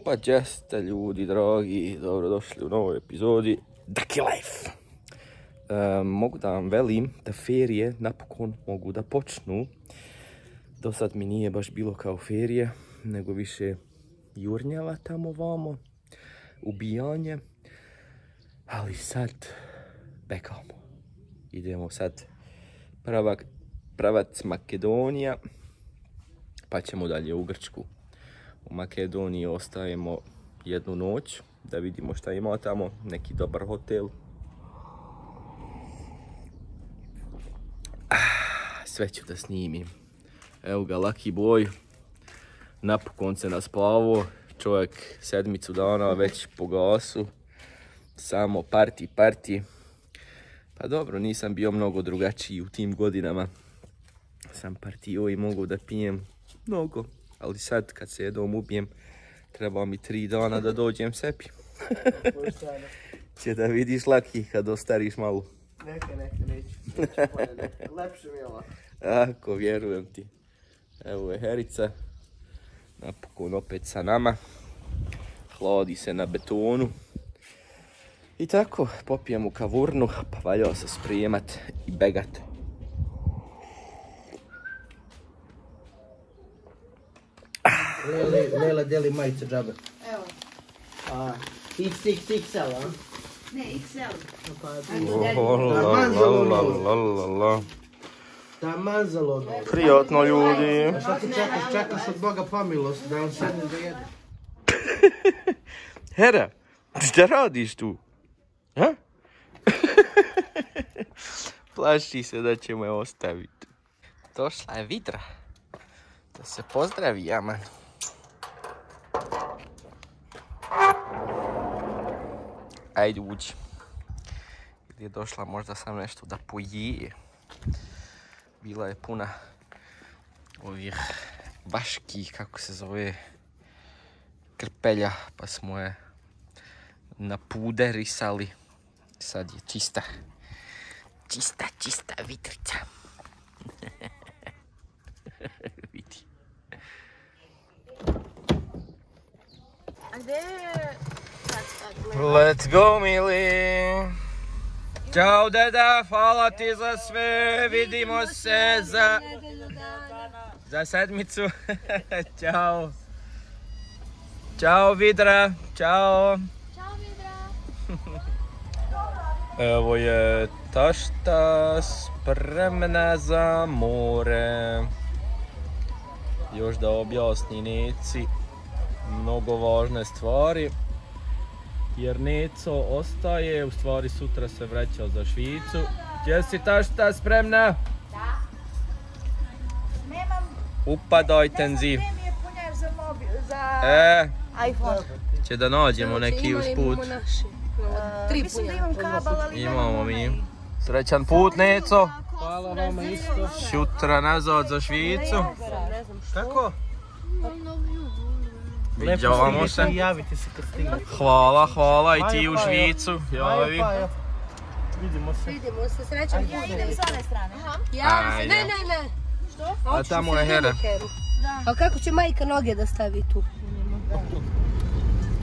Pa jeste ljudi dragi, dobrodošli u novoj epizodi Ducky Life. Mogu da vam velim da ferije napokon mogu da počnu. Do sad mi nije baš bilo kao ferije, nego više jurnjava tamo vamo, ubijanje. Ali sad bekamo. Idemo sad pravac Makedonija, pa ćemo dalje u Grčku. U Makedoniji ostajemo jednu noć da vidimo šta ima tamo, neki dobar hotel. Sve ću da snimim. Evo ga Lucky Boy, napokon se naspavao, čovjek 7 dana već po gasu, samo party. Pa dobro, nisam bio mnogo drugačiji u tim godinama, sam partio i mogu da pijem mnogo. Ali sad kad se jednom ubijem, treba mi 3 dana da dođem sebi. Će da vidiš Lucky kad ostariš malo. Neka, neću. Lepše mi je ovako. Ako, vjerujem ti. Evo je Herica. Napokon opet sa nama. Hladi se na betonu. I tako, popijem u kavurnu, pa valjao se sprijemat i begat. Lela deli majice džabe. Evo. XXXL, a? Ne, XL. Taman za lono. Prijatno ljudi. A šta ti čekaš? Čekaš od Boga pomilost da on sedne da jede. Hera, šta radiš tu? Ha? Plaši se da će me ostaviti. Došla je Vidra. Da se pozdravi, jaman. Ajde uđi. Ili je došla možda sam nešto da pojije. Bila je puna ovih vaških, kako se zove, krpelja, pa smo je napuderisali. Sad je čista Vidrica. Vidi. Let's go, Mili. Ćao, deda, hvala ti za sve. Vidimo se za sedmicu. Ćao. Ćao, Vidra. Ćao. Evo je tašta spremna za more. Još da objasni Neci mnogo važne stvari. Jer Neco ostaje, u stvari sutra se vraća za Švicu. Gdje si tašta spremna? Da. Nemam... Upadaj tenziv. Ne znam gdje mi je punjač za mobil, za iPhone. Će da nađemo neki usput. Mislim da imam kabel, ali imamo mi. Srećan put, Neco. Hvala vama isto. Šutra nazad za Švicu. Kako? Viđavamo se. Javite se kad stigne. Hvala i ti u Švicu. Javi. Vidimo se, srećan put. Idem s one strane. Ja, ne. Što? A tamo je Hera. A kako će majka noge da stavi tu?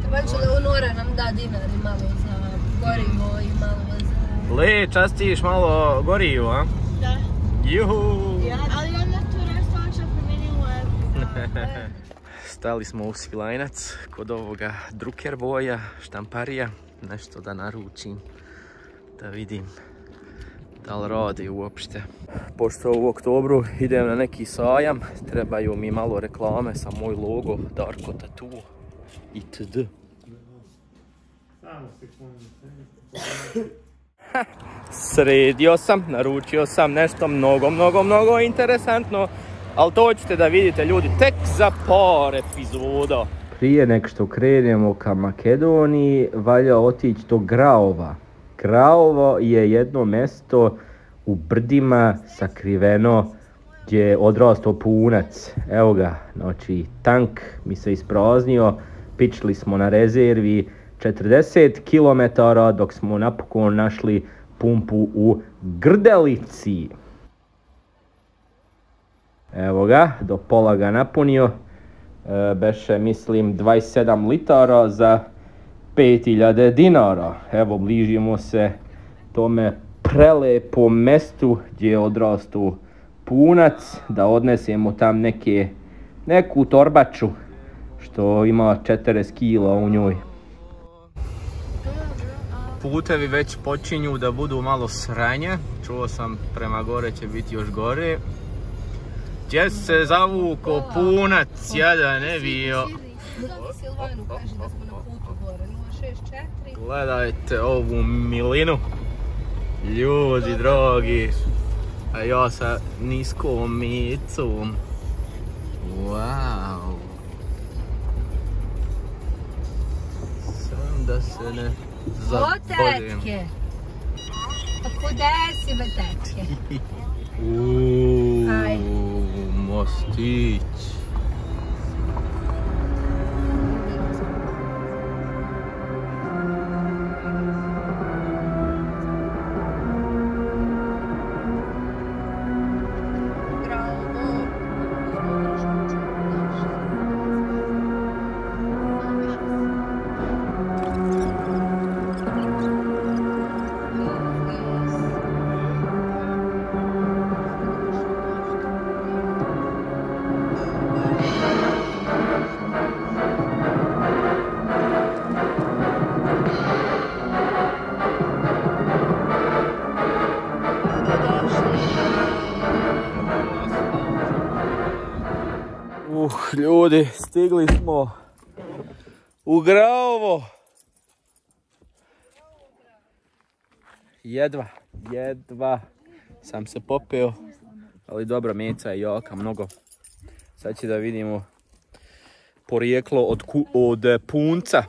Treba će da Nora nam da dinari malo za gorivo i malo za... Le, častiš malo goriju, a? Da. Juhu! Ali onda tu restoranča promijenila je... Stali smo u Svilajnac kod ovoga Drucker boja, štamparija. Nešto da naručim, da vidim da li radi uopšte. Pošto u oktobru idem na neki sajam, trebaju mi malo reklame sa moj logo, Darko Tattoo itd. Sredio sam, naručio sam nešto mnogo interesantno, ali to ćete da vidite ljudi tek za par epizoda. Prije nek što krenemo ka Makedoniji, valja otići do Graova. Graovo je jedno mjesto u brdima sakriveno gdje je odrastao punac. Evo ga, znači tank mi se ispraznio, pičili smo na rezervi 40 km dok smo napokon našli pumpu u Grdelici. Evo ga, do pola ga napunio. beše mislim 27 litara za 5000 dinara. Evo, bližimo se tome prelepom mestu gdje je odrastao punac, da odnesemo tam neku torbaču što ima 40 kila u njoj. Putevi već počinju da budu malo sranje, čuo sam prema gore će biti još gore. Gdje se zavuko punac, jadan ne bio. Gledajte ovu milinu, ljudi dragi, a ja sa niskom micom. Wow. Sam da se ne zaborim. Tetke. Pa kude si me tetke? Mostić. Ljudi, stigli smo u Graovo. Jedva sam se popeo, ali dobra meca je jaka mnogo. Sad će da vidimo porijeklo od punca.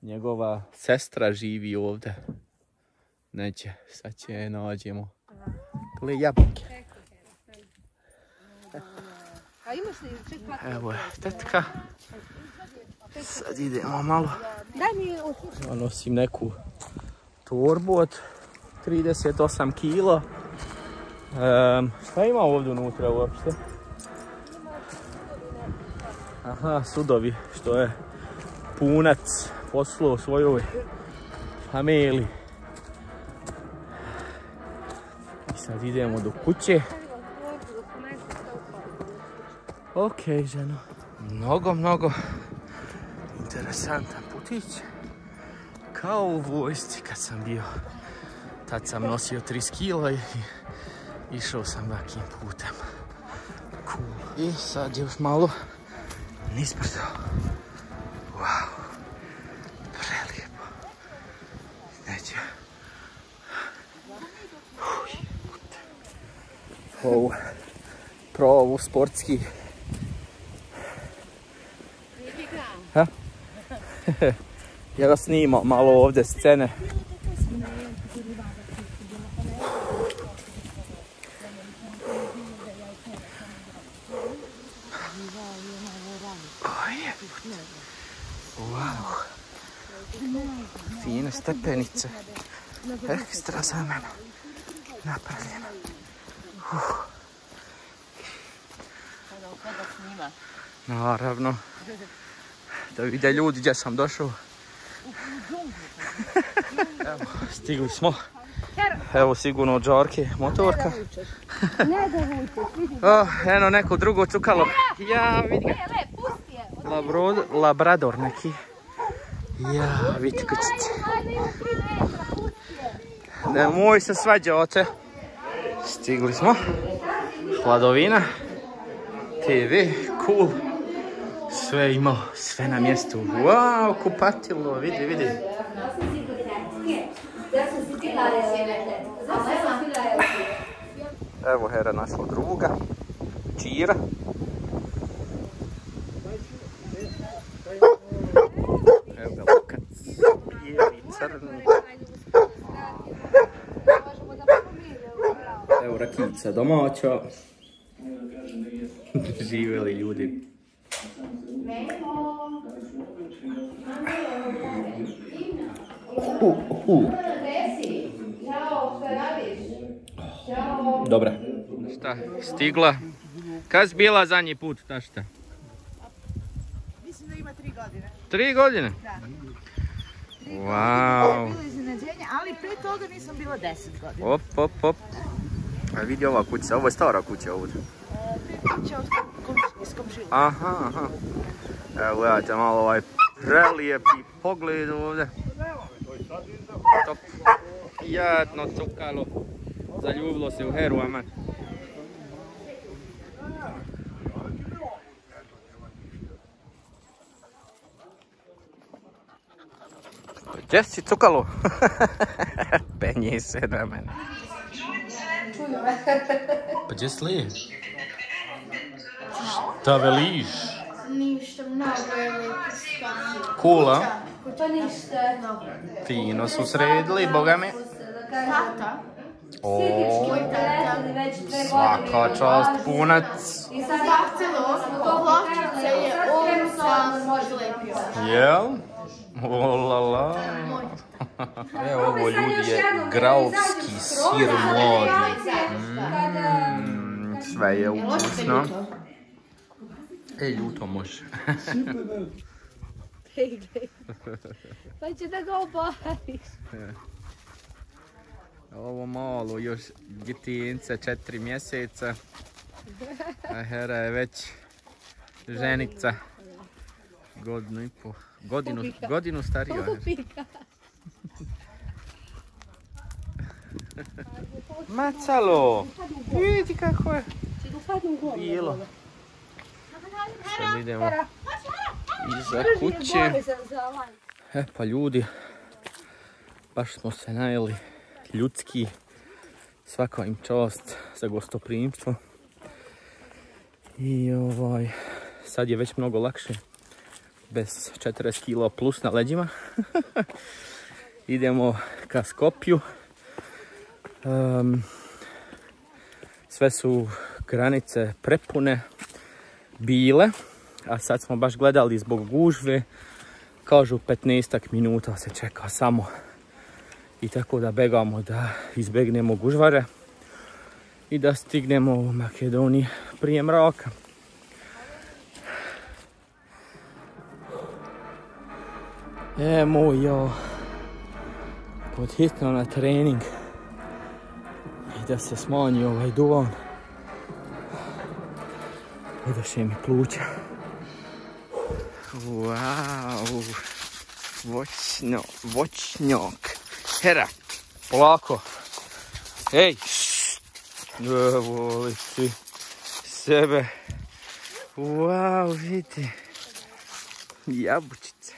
Njegova sestra živi ovdje. Neće, sad će je nađemo. Gle jabuke. Evo je tetka. Sad idemo malo. Ja nosim neku torbu od 38 kila. Šta ima ovdje unutra uopšte? Aha, sudovi što je punac poslao svojoj familiji. I sad idemo do kuće. Ok, ženo. Mnogo interesantan putić. Kao u vojsci kad sam bio. Tad sam nosio 30 kila i išao sam vakim putem. Cool. I sad još malo nizbrdo. Wow. Prelijepo. Neće. Provu sportski. Ha? Ja ga snimam malo ovdje scene. Wow. Fine stepenice. Ekstra za mene. Napravljeno. Naravno. Da vide ljudi gdje sam došao. Evo, stigli smo. Evo sigurno od Žarke motorka. Eno neko drugo cukalo. Ja vidi ga. Labrador neki. Ja vidi kućice. Nemoj se svađati. Stigli smo. Hladovina. TV, cool. Sve ima, sve na mjestu. Wow, kupatilo, vidi. Evo Hera našla druga. Čira. Evo ga lukac. Bijeli, crni. Evo rakica domaća. Živeli ljudi. Dobra. Šta, stigla? Kad si bila zadnji put, ta šta? mislim da ima 3 godine. 3 godine? Da. Wow. Bilo iznenađenje, ali pre toga nisam bila 10 godina. Op. A vidi ova kuća, ovo je stara kuća ovdje. Kuća iz komšila. Aha. Evo gledajte malo ovaj prelijepi pogled ovdje. Top. Jadno cukalo. Zaljubilo se u Heru, aman. Gdje si cukalo? Penji se na mene. Pa gdje sliješ? Šta veliš? Ništa, mnogo je lijepo stanje. Kula? Pa ništa. Fino su sredili, boga mi. Tata. Svaka čast, punac. I sad bacilo Pločice je on sam izlepio. Jel? Olala. Evo ovo ljudi je graovski sir mladi. Sve je ukusno. Ljuto može. Pa će da ga obariš. Ovo malo još djetince, 4 mjeseca. A Hera je već ženica. Godinu starija. Macalo! Vidi kako je bilo. Sad idemo iza kuće. Pa ljudi, baš smo se najeli ljudski. Svaka im čast za gostoprimstvo. I sad je već mnogo lakše. Bez 40 kg plus na leđima. Idemo ka Skopju. Sve su granice prepune bile, a sad smo baš gledali zbog gužve. Kažu 15 minuta se čeka samo. I tako da begamo da izbegnemo gužvare i da stignemo u Makedoniji prije mraka. Moj pod hitno na trening i da se smanji ovaj duvan. Odaše mi pluća. Wow, voćnjak. Hera, polako. Ej, voli ti sebe. Wow, vidi. Jabučice.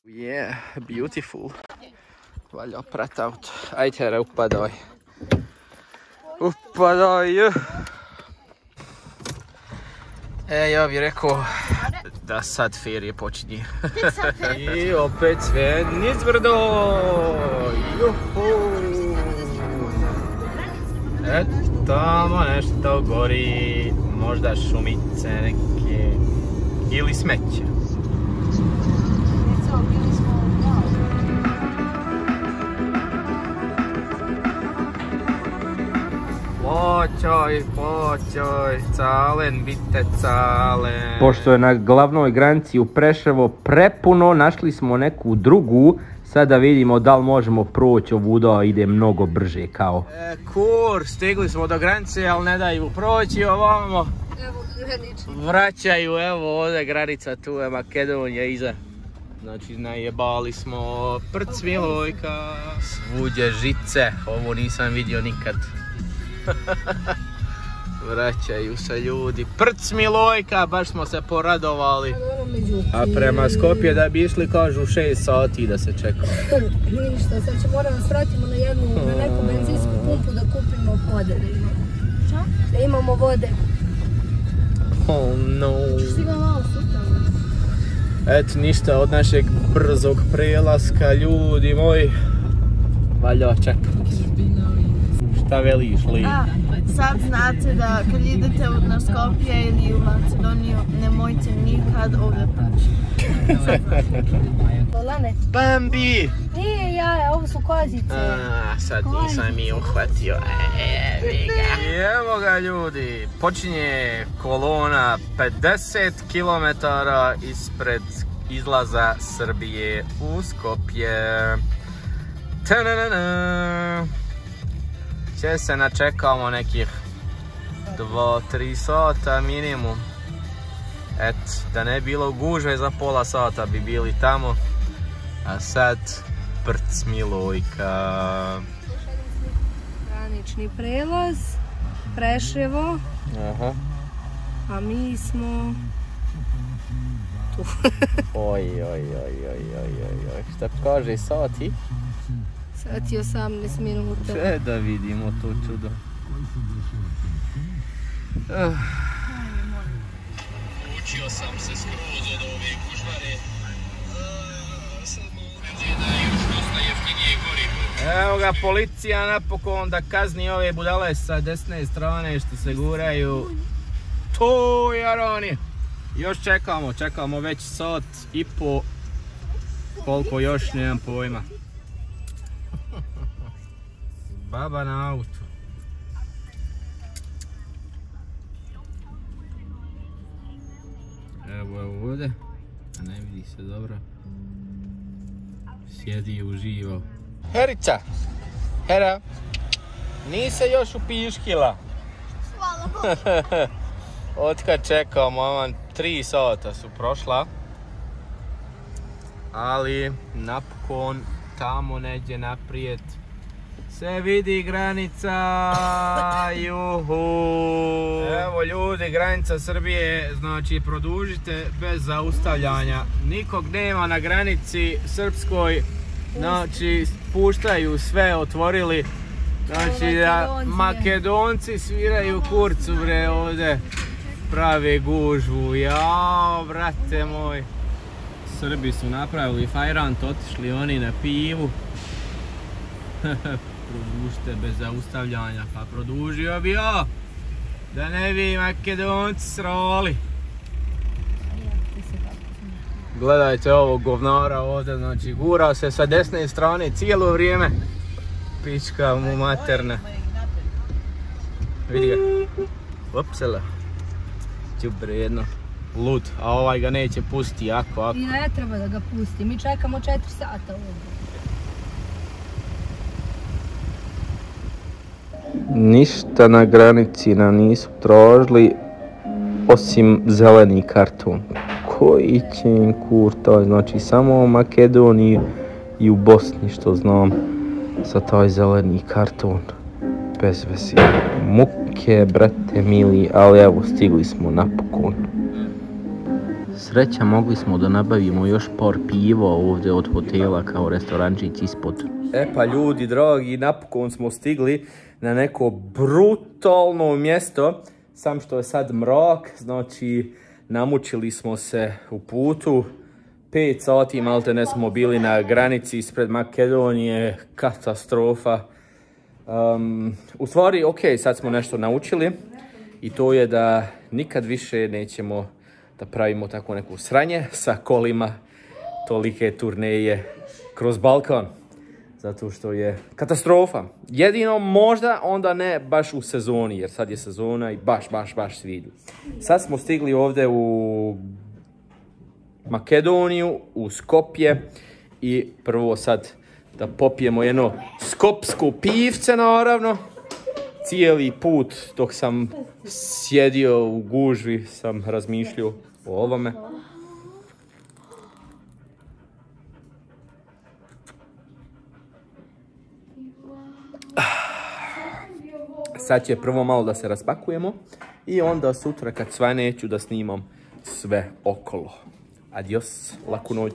Yeah, beautiful. Valja prat auto. Ajde, Hera, upadaj. Ja bih rekao da sad ferije počinje. I opet sve nizbrdo. Juhu. Tamo nešto gori. Možda šumice neke. Ili smeće. Počoj, calen, bite calen. Pošto je na glavnoj granici u Preševo prepuno, našli smo neku drugu. Sada vidimo da li možemo proći ovuda, ide mnogo brže kao. Stigli smo do granice, ali ne daju proći ovamo. Evo granični. Vraćaju, evo ovdje granica, tu je Makedonija iza. Znači najebali smo Prc Milojka. Svudje žice, ovo nisam vidio nikad. Vraćaju se ljudi. Prc Milojka, baš smo se poradovali. A prema Skopje da bi išli kažu 6 sati da se čeka. Ništa, sad će moramo stratimo na neku benzinsku pumpu da kupimo vode. Šta? Da imamo vode. Oh no. Stiga malo sutra. Eto ništa od našeg brzog prelaska, ljudi moji. Valja čekati. Šta veliš li? Sad znate da kad idete na Skopje ili u Macedoniju, nemojte nikad ovdje proći. Lane. Bambi! Nije jaja, ovo su kozice. Sad nisam mi uhvatio. Evo ga ljudi, počinje kolona 50 km ispred izlaza Srbije u Skopje. Će se načekamo nekih 2-3 sata minimum. Da ne bilo gužve za pola sata bi bili tamo. A sad Prc Milojka. Granični prelaz, Preševo. Aha. A mi smo tu. Oj. Šta kaže sati? Sati 18 minuta. Da vidimo to čudo. Učio sam se skroz od ove gužvare. Evo ga, policija napokon da kazni ove budale sa desne strane što se guraju. To jaroni. Još čekamo već sat i po. Koliko još, nemam pojma. Baba na autu. Evo je ovdje, a ne vidi se dobro. Sjedi i uživa. Herica, Hera, nisi se još upiškila? Hvala Bogu. Otkad čekao, maman, 3 sata su prošla. Ali napokon tamo neđe naprijed se vidi granica. Juhu. Evo ljudi, granica Srbije, znači produžite bez zaustavljanja. Nikog nema na granici srpskoj, znači puštaju sve, otvorili. Znači da Makedonci sviraju kurcu bre ovdje, prave gužvu. Jao, brate moj. Srbi su napravili fajrant, otišli oni na pivu. Produžite bez zaustavljanja, pa produžio bi ja, da ne bi Makedonci sroli. Gledajte ovog govnara ovdje, znači gura se sa desne strane cijelo vrijeme. Pička mu materna. Vidi ga. Opsela. Đubre jedno. Lud, a ovaj ga neće pustiti ako. I ne treba da ga pusti, mi čekamo 4 sata ovdje. Ništa na granici nam nisu tražili osim zeleni karton. Koji će im kurta, znači samo u Makedoniji i u Bosni što znam za taj zeleni karton. Bez veze. Muke, brate mili, ali evo stigli smo napokon. Sreća, mogli smo da nabavimo još par piva ovdje od hotela kao restorančić ispod. Pa ljudi dragi, napokon smo stigli na neko brutalno mjesto. Sam što je sad mrak, znači namučili smo se u putu. 5 sati malte ne smo bili na granici ispred Makedonije, katastrofa. U stvari, ok, sad smo nešto naučili i to je da nikad više nećemo da pravimo tako neku sranje sa kolima, tolike turneje kroz Balkan. Zato što je katastrofa. Jedino možda onda ne baš u sezoni, jer sad je sezona i baš sviđu. Sad smo stigli ovdje u Makedoniju, u Skopje i prvo sad da popijemo jedno skopsko pivce naravno. Cijeli put dok sam sjedio u gužvi sam razmišljao o ovome. Sad će prvo malo da se raspakujemo i onda sutra kad svane ću da snimam sve okolo. Adios, laku noć.